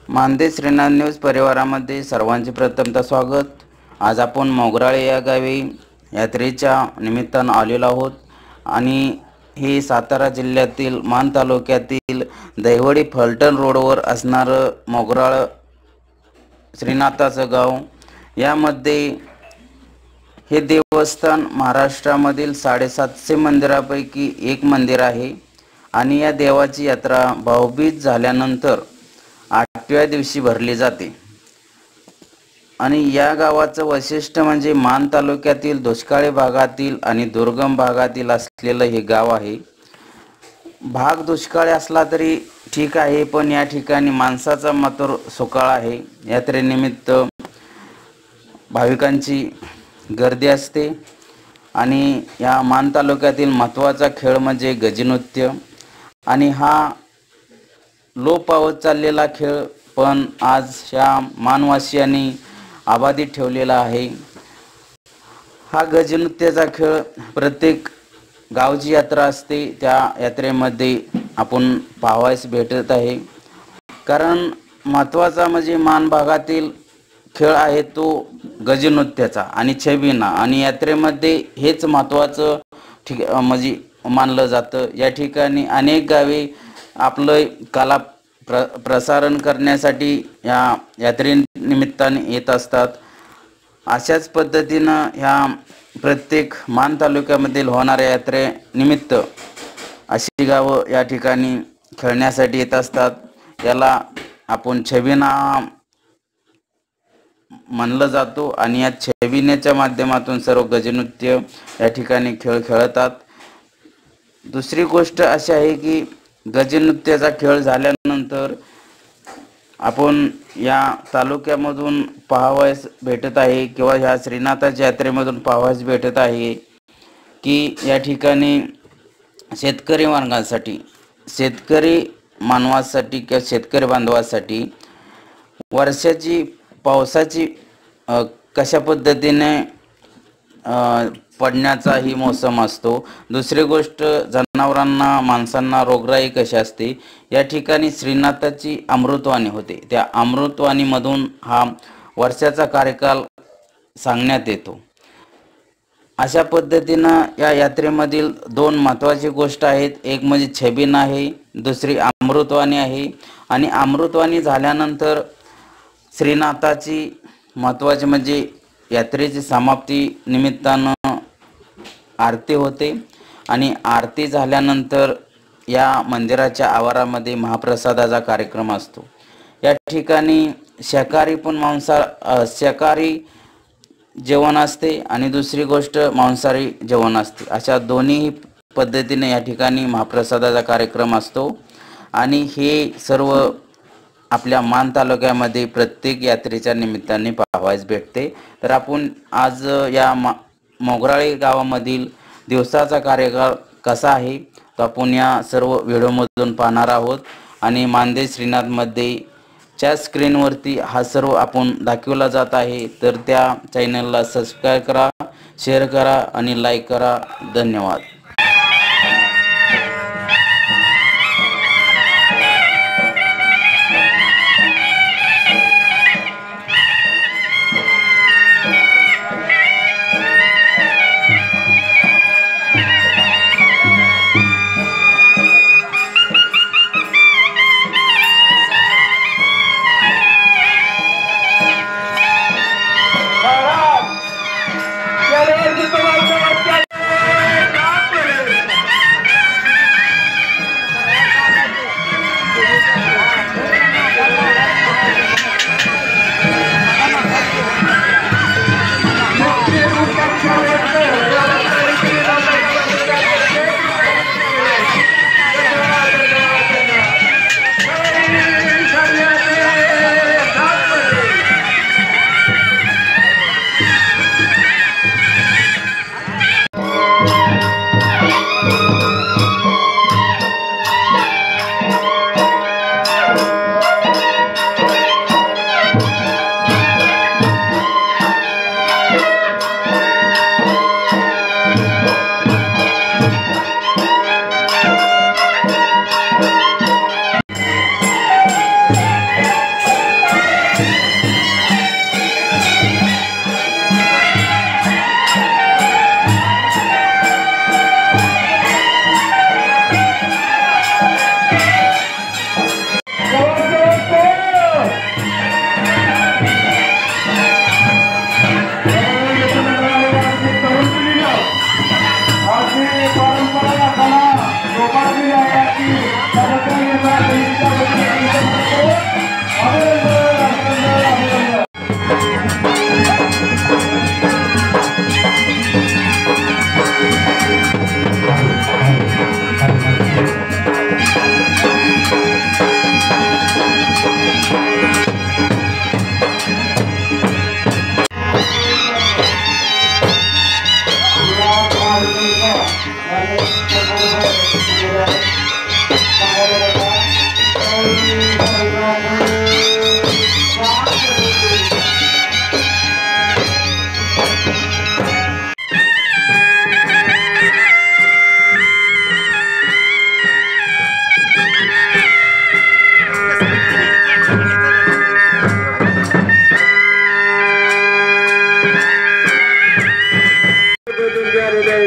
Mandesh Srinath news परिवारामध्ये सर्वांचे प्रथमतः स्वागत। आज आपण मोगराळे या गावी यात्रेच्या निमित्तानं आलेलो आहोत आणि हे सातारा जिल्ह्यातील मान तालुक्यातील दहिवडी फलटण रोडवर असणारं मोगराळ श्रीनाथाचं गाव। यामध्ये हे देवस्थान महाराष्ट्रामधील 750 मंदिरापैकी एक मंदिर आहे आणि या देवाची यात्रा भाऊबीज झाल्यानंतर 8व्या दिवशी भरली जाते। आणि या गावाचं वैशिष्ट्य म्हणजे मान तालुक्यातील दुष्काळी भागातील आणि दुर्गम भागातील असलेलं हे गाव आहे। भाग दुष्काळी असला तरी ठीक आहे, पण या ठिकाणी माणसाचा मात्र सुकाळ आहे। यात्रेनिमित्त भाविकांची गर्दी असते आणि या मान तालुक्यातील महत्त्वाचा खेळ म्हणजे गजनृत्य आणि हा लोप पावत चाललेला खेळ पण आज या मानवासियांनी आबादित ठेवलेला आहे। हा गजनृत्याचा खेळ प्रत्येक गावची यात्रा असते त्या यात्रेमध्ये आपण पाहावयास भेटत आहे, कारण महत्त्वाचा म्हणजे मान भागातील खेळ आहे तो गजनृत्याचा आणि छबिना आणि यात्रेमध्ये हेच महत्त्वाचं म्हणजे मानलं जातं। या ठिकाणी अनेक गावे आपलं कला प्रसारण करण्यासाठी या यात्रेनिमित्ताने येत असतात। अशाच पद्धतीनं ह्या प्रत्येक मान तालुक्यामधील होणाऱ्या यात्रेनिमित्त अशी गावं या ठिकाणी खेळण्यासाठी येत असतात। याला आपण छबिना म्हणलं जातो आणि या छबिन्याच्या माध्यमातून सर्व गजनृत्य या ठिकाणी खेळ खेळतात। दुसरी गोष्ट अशी आहे की गजनृत्याचा खेळ झाल्यानंतर आपण या तालुक्यामधून पाहावयास भेटत आहे किंवा ह्या श्रीनाथाच्या यात्रेमधून पाहावयास भेटत आहे की या ठिकाणी शेतकरी वर्गासाठी, शेतकरी मानवासाठी किंवा शेतकरी बांधवासाठी वर्षाची पावसाची कशा पद्धतीने पडण्याचा ही मोसम असतो। दुसरी गोष्ट जनावरांना माणसांना रोगराई कशी असते, या ठिकाणी श्रीनाथाची अमृतवाणी होते। त्या अमृतवाणीमधून हा वर्षाचा कार्यकाल सांगण्यात येतो। अशा पद्धतीनं या यात्रेमधील दोन महत्त्वाची गोष्ट आहेत, एक म्हणजे छबिना आहे, दुसरी अमृतवाणी आहे। आणि अमृतवाणी झाल्यानंतर श्रीनाथाची महत्त्वाची म्हणजे यात्रेची समाप्ती निमित्तानं आरती होते आणि आरती झाल्यानंतर या मंदिराच्या आवारामध्ये महाप्रसादाचा कार्यक्रम असतो। या ठिकाणी शाकाहारी पण शाकाहारी जेवण असते आणि दुसरी गोष्ट मांसाहारी जेवण असते। अशा दोन्ही पद्धतीने या ठिकाणी महाप्रसादाचा कार्यक्रम असतो आणि हे सर्व आपल्या मान तालुक्यामध्ये प्रत्येक यात्रेच्या निमित्ताने पाहावयास भेटते। तर आपण आज या मोगराळे गावामधील दिवसाचा कार्यकाळ कसा आहे तो आपण या सर्व व्हिडिओमधून पाहणार आहोत आणि मानदेश श्रीनाथमध्ये च्या स्क्रीनवरती हा सर्व आपण दाखवला जात आहे। तर त्या चॅनलला सबस्क्राईब करा, शेअर करा आणि लाईक करा। धन्यवाद। Gracias.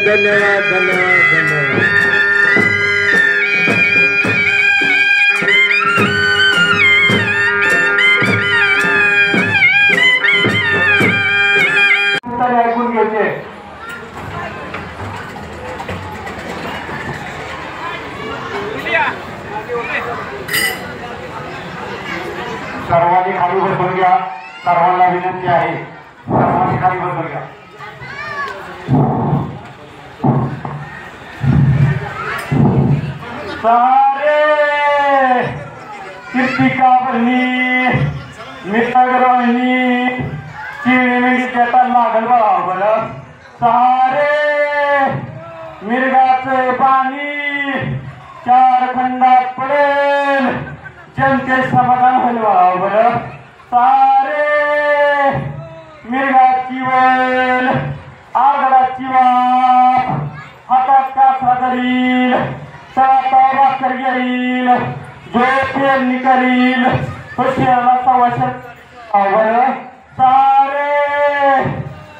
धन्यवाद धन्यवाद धन्यवाद। ऐकून घ्यायचे सर्वांनी खाली बसून घ्या। सर्वांना विनंती आहे सर्वांनी खाली बसून घ्या। सारे कीर्तिका बहिणी मित्रगृहिणी चिळमिळी त्याचा लागल बरोबर सारे मिरगाचे पाणी चार खंडात पडेल जनते समाधान होईल बरोबर सारे मिरगाची वेल आगडाची वाफ हातात कासरा धरील भाकर घेईल जो पेरणी करील तो शेणाला सवाशर सारे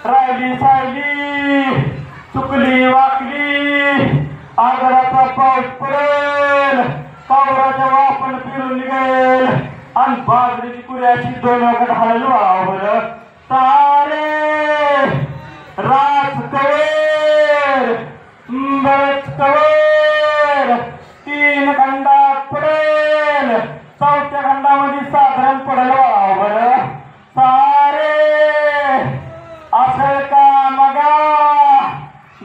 राहिली सायली चुकली वाकली आगराचा पाऊस पडेल पावराच्या वापण फिरून निघेल आणि बाजरीची कुऱ्याची दोन वखत हलल बरोबर सारे रास कवेर बरच कवेर तीन खंडात पडेल चौथ्या खंडामध्ये साधारण पडेल बरोबर सारे असं का मगा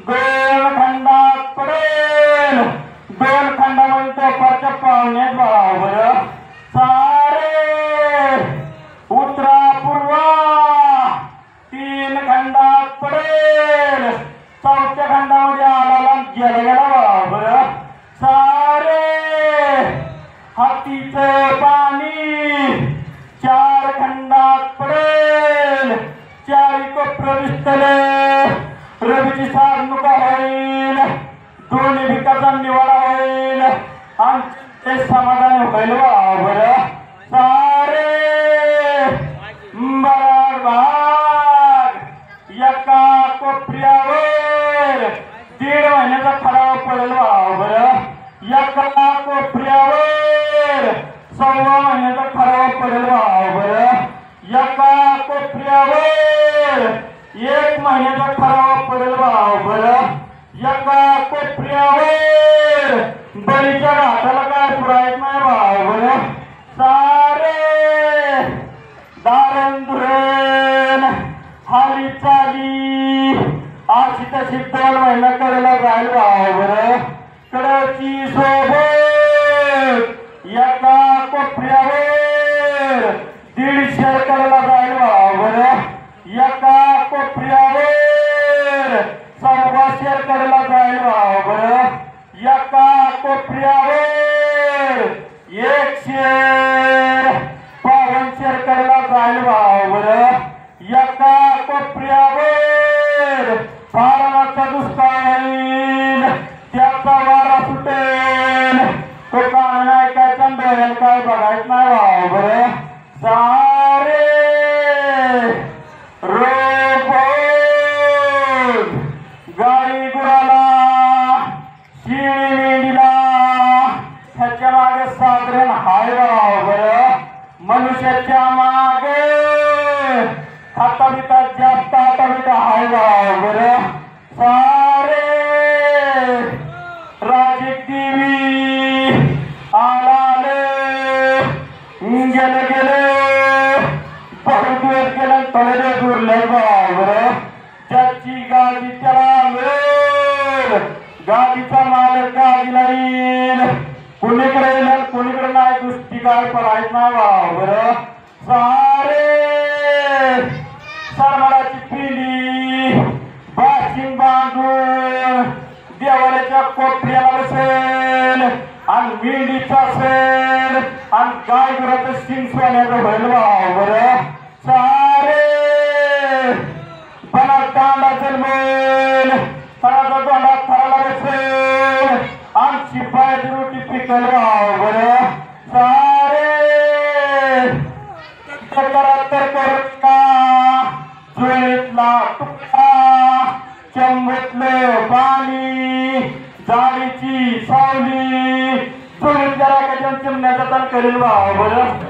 दोन खंडात पडेल दोन खंडामध्ये दुपारच्या पाहुण्यात बरोबर सारे उत्तरा पूर्वा तीन खंडात पडेल चौथ्या खंडामध्ये आला गेला गेला बरोबर सारे हातीचे पाणी चार खंडात पडेल चारी कोपर विस्तले रवीची साधनुका होईल दोन्ही भिकाचा निवाडा होईल आणि ते समाधान होईल बरोबर सारे बराड भाग एका कोपऱ्यावर 1.5 महिन्याचा खराब पडेल बरोबर एका कोपऱ्यावर 1.25 महिन्याचा खराब पडेल बरोबर एका कोपऱ्यावर 1 महिन्याचा खराब पडेल बरोबर एका कोपऱ्यावर बळीच्या घाटाला काय पुरायत नाही बरोबर सारे दारण धुरण हाली चाली अशी तशी 2 महिना कडेला राहील बरोबर कडची सोबत एका कोपऱ्यावर 150 कडेला जाईल बरोबर एका कोपऱ्यावर 1.25 कडेला जाईल बरोबर एका कोपऱ्यावर 150 कडेला जाईल बरोबर एका कोपऱ्यावर फाराचा दुष्काळ येईल त्याचा वारा सुटेल तो कान नाही काय चंद्रेल काय बघायच नाही बरोबर सारे रोग गाडी गुराला शिळी मेंढीला ह्याच्या मागे साधारण हाय बरोबर मनुष्याच्या मागे हाताबिता जास्त हाताबिता हाय बरोबर सारे राजदेवी गादीचा मालक गादीला येईल कुणीकडे येईल कुणीकडे नाही दृष्टी काय पडायच नाही भाऊ बरं सारे सरमडाची पिंडी बाशिंग बांधून देवाऱ्याच्या कोपऱ्याला बसेल आणि मेंढीचा असेल आणि गाय गुराचं शिंग सोन्याचं होईल भाऊ बरं सारे बना तांडा जन्मेल थराचा दोंडा थराला बसेल आणि शिपायाची रोटी पिकल भाऊ बरं सारे जुळीतला तुकडा चंबतलं पाणी जाळीची सावली जुळीत जरा कधी चिमण्याचा ताण करेल भाऊ बरं